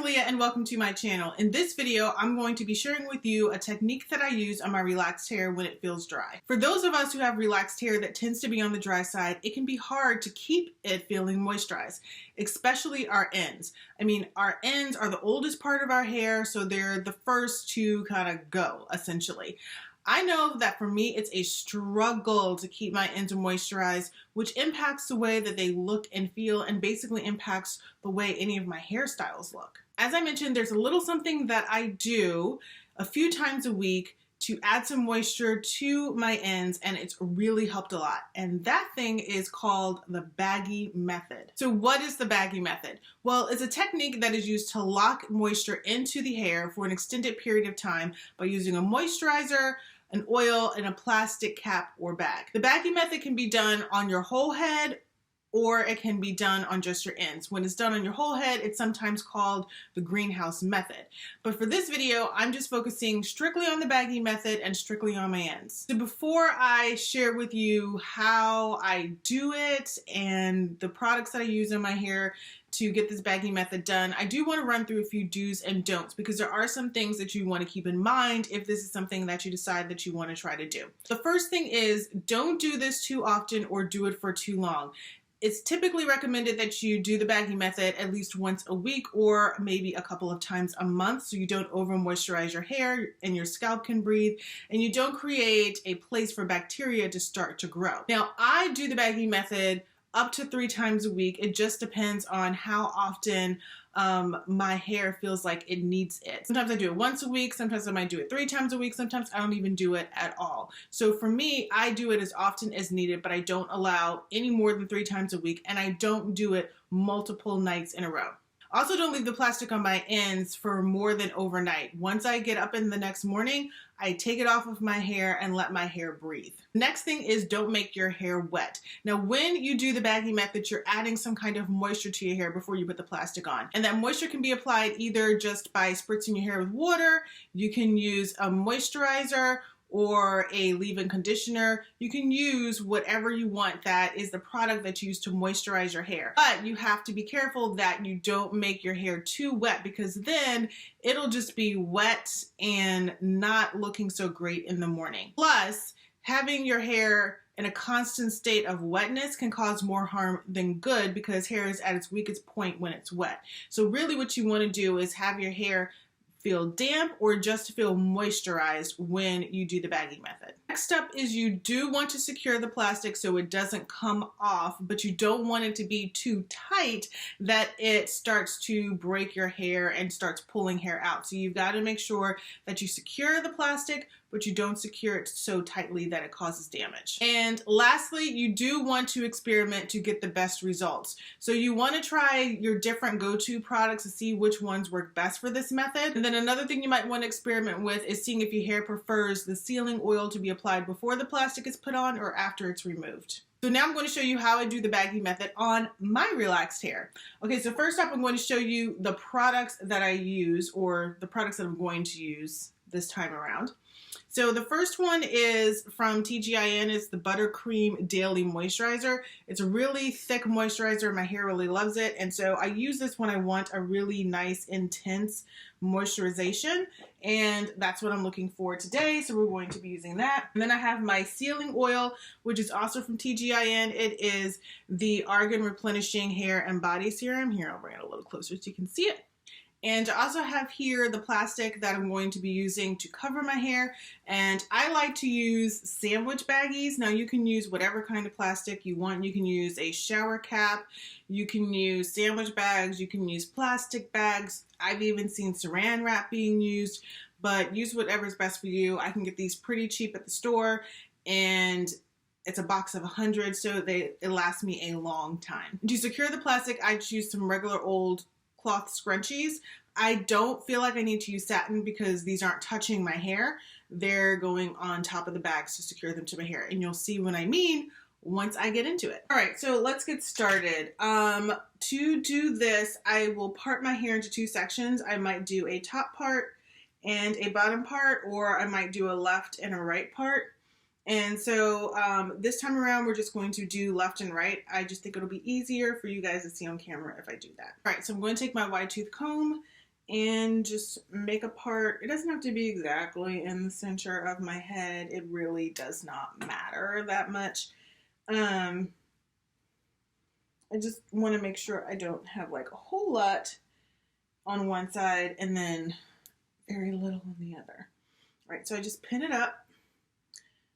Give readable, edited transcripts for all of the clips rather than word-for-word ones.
Leah and welcome to my channel. In this video, I'm going to be sharing with you a technique that I use on my relaxed hair when it feels dry. For those of us who have relaxed hair that tends to be on the dry side, it can be hard to keep it feeling moisturized, especially our ends. I mean, our ends are the oldest part of our hair, so they're the first to kind of go, essentially. I know that for me, it's a struggle to keep my ends moisturized, which impacts the way that they look and feel and basically impacts the way any of my hairstyles look. As I mentioned, there's a little something that I do a few times a week to add some moisture to my ends, and it's really helped a lot. And that thing is called the Baggy method. So what is the Baggy method? Well, it's a technique that is used to lock moisture into the hair for an extended period of time by using a moisturizer, an oil, and a plastic cap or bag. The Baggy method can be done on your whole head or it can be done on just your ends. When it's done on your whole head, it's sometimes called the greenhouse method. But for this video, I'm just focusing strictly on the Baggy method and strictly on my ends. So before I share with you how I do it and the products that I use in my hair to get this Baggy method done, I do want to run through a few do's and don'ts because there are some things that you want to keep in mind if this is something that you decide that you want to try to do. The first thing is don't do this too often or do it for too long. It's typically recommended that you do the Baggy method at least once a week or maybe a couple of times a month so you don't over moisturize your hair and your scalp can breathe and you don't create a place for bacteria to start to grow. Now, I do the Baggy method up to 3 times a week. It just depends on how often my hair feels like it needs it. Sometimes I do it once a week, sometimes I might do it 3 times a week, sometimes I don't even do it at all. So for me, I do it as often as needed, but I don't allow any more than 3 times a week, and I don't do it multiple nights in a row. Also, don't leave the plastic on my ends for more than overnight. Once I get up in the next morning, I take it off of my hair and let my hair breathe. Next thing is don't make your hair wet. Now, when you do the Baggy method, you're adding some kind of moisture to your hair before you put the plastic on. And that moisture can be applied either just by spritzing your hair with water, you can use a moisturizer, or a leave-in conditioner. You can use whatever you want that is the product that's used to moisturize your hair. But you have to be careful that you don't make your hair too wet because then it'll just be wet and not looking so great in the morning. Plus, having your hair in a constant state of wetness can cause more harm than good because hair is at its weakest point when it's wet. So really what you want to do is have your hair feel damp or just feel moisturized when you do the Baggy method. Next up is you do want to secure the plastic so it doesn't come off, but you don't want it to be too tight that it starts to break your hair and starts pulling hair out. So you've got to make sure that you secure the plastic, but you don't secure it so tightly that it causes damage. And lastly, you do want to experiment to get the best results. So you want to try your different go-to products to see which ones work best for this method. And then another thing you might want to experiment with is seeing if your hair prefers the sealing oil to be applied before the plastic is put on or after it's removed. So now I'm going to show you how I do the Baggy method on my relaxed hair. Okay, so first up, I'm going to show you the products that I use or the products that I'm going to use this time around. So the first one is from TGIN. It's the Buttercream Daily Moisturizer. It's a really thick moisturizer. My hair really loves it. And so I use this when I want a really nice, intense moisturization. And that's what I'm looking for today. So we're going to be using that. And then I have my sealing oil, which is also from TGIN. It is the Argan Replenishing Hair and Body Serum. Here, I'll bring it a little closer so you can see it. And I also have here the plastic that I'm going to be using to cover my hair. And I like to use sandwich baggies. Now you can use whatever kind of plastic you want. You can use a shower cap. You can use sandwich bags. You can use plastic bags. I've even seen saran wrap being used, but use whatever's best for you. I can get these pretty cheap at the store and it's a box of 100, so it lasts me a long time. To secure the plastic, I just use some regular old cloth scrunchies. I don't feel like I need to use satin because these aren't touching my hair. They're going on top of the bags to secure them to my hair. And you'll see what I mean once I get into it. All right, so let's get started. To do this, I will part my hair into 2 sections. I might do a top part and a bottom part, or I might do a left and a right part. And so this time around, we're just going to do left and right. I just think it'll be easier for you guys to see on camera if I do that. All right, so I'm going to take my wide tooth comb and just make a part. It doesn't have to be exactly in the center of my head. It really does not matter that much. I just want to make sure I don't have like a whole lot on one side and then very little on the other. All right, so I just pin it up,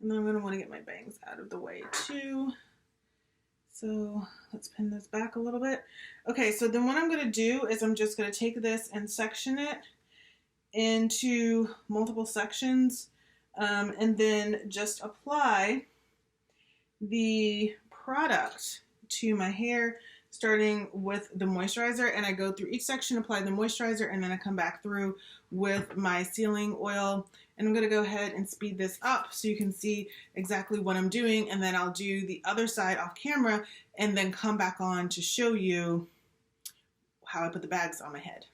and then I'm going to want to get my bangs out of the way too. So let's pin this back a little bit. Okay, so then what I'm going to do is I'm just going to take this and section it into multiple sections, and then just apply the product to my hair, starting with the moisturizer. And I go through each section, apply the moisturizer, and then I come back through with my sealing oil. And I'm going to go ahead and speed this up so you can see exactly what I'm doing, and then I'll do the other side off camera and then come back on to show you how I put the bags on my head.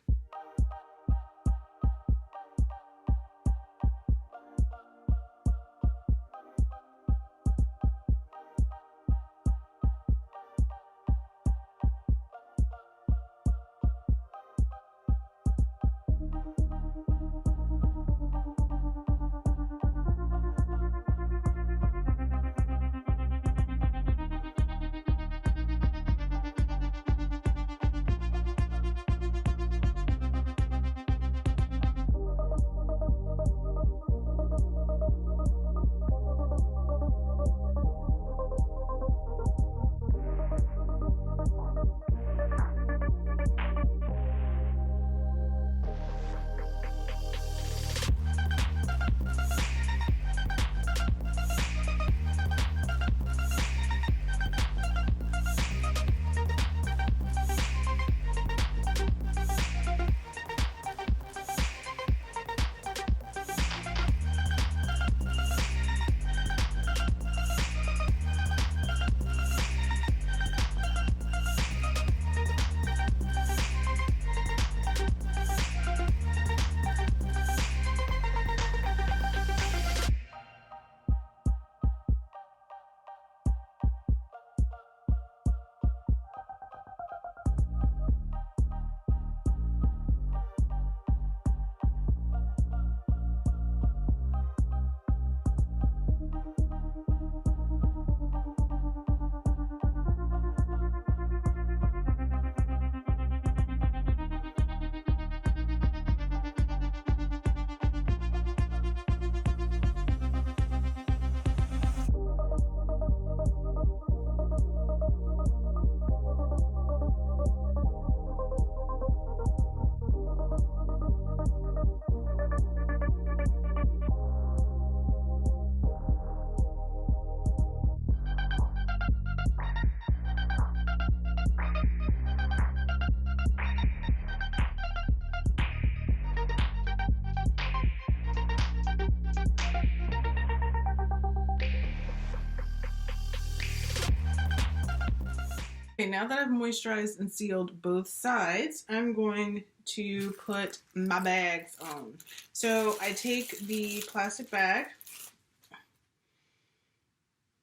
Okay, now that I've moisturized and sealed both sides, I'm going to put my bags on. So I take the plastic bag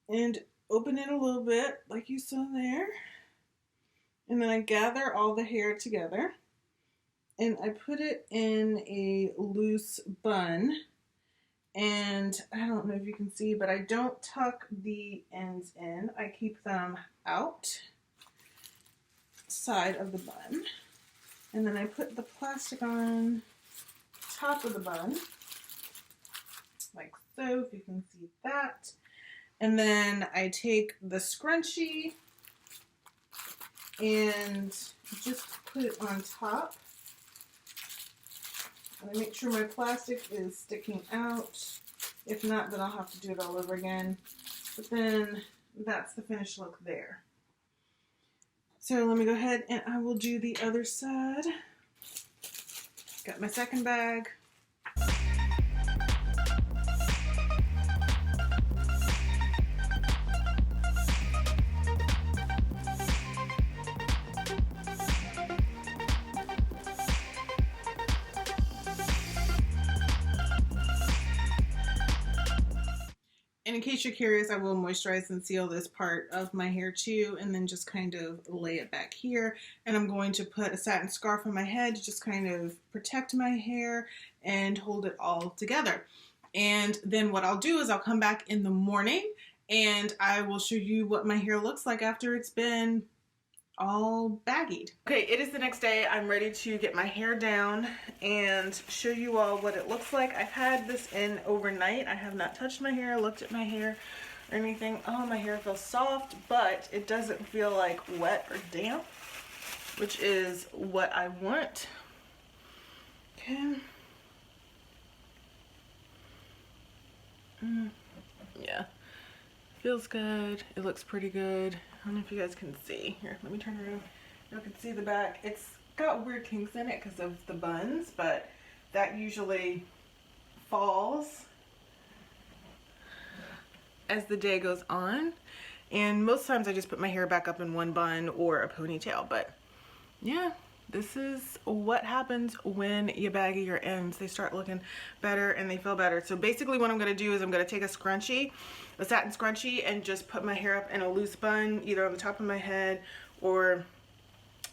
and open it a little bit like you saw there. And then I gather all the hair together and I put it in a loose bun. And I don't know if you can see, but I don't tuck the ends in. I keep them out side of the bun. And then I put the plastic on top of the bun, like so, if you can see that. And then I take the scrunchie and just put it on top. I make sure my plastic is sticking out. If not, then I'll have to do it all over again. But then that's the finished look there. So let me go ahead and I will do the other side. Got my second bag. And in case you're curious, I will moisturize and seal this part of my hair too, and then just kind of lay it back here. And I'm going to put a satin scarf on my head to just kind of protect my hair and hold it all together. And then what I'll do is I'll come back in the morning and I will show you what my hair looks like after it's been all baggied. Okay, it is the next day. I'm ready to get my hair down and show you all what it looks like. I've had this in overnight. I have not touched my hair, looked at my hair or anything. Oh, my hair feels soft, but it doesn't feel like wet or damp, which is what I want. Okay. Yeah, feels good. It looks pretty good. I don't know if you guys can see. Here, let me turn around. You can see the back. It's got weird kinks in it because of the buns, but that usually falls as the day goes on. And most times I just put my hair back up in one bun or a ponytail, but yeah. This is what happens when you baggy your ends. They start looking better and they feel better. So basically what I'm going to do is I'm going to take a scrunchie, a satin scrunchie, and just put my hair up in a loose bun, either on the top of my head or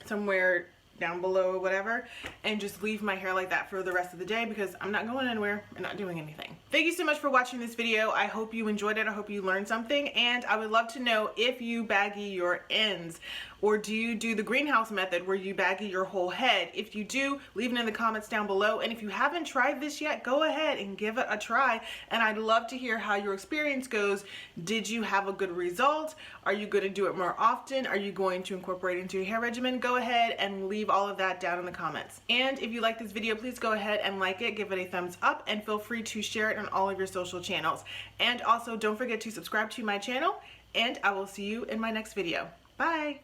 somewhere down below or whatever, and just leave my hair like that for the rest of the day because I'm not going anywhere and not doing anything. Thank you so much for watching this video. I hope you enjoyed it. I hope you learned something, and I would love to know if you baggy your ends, or do you do the greenhouse method where you baggy your whole head? If you do, leave it in the comments down below, and if you haven't tried this yet, go ahead and give it a try, and I'd love to hear how your experience goes. Did you have a good result? Are you going to do it more often? Are you going to incorporate it into your hair regimen? Go ahead and leave all of that down in the comments. And if you like this video, please go ahead and like it, give it a thumbs up, and feel free to share it on all of your social channels. And also don't forget to subscribe to my channel, and I will see you in my next video. Bye!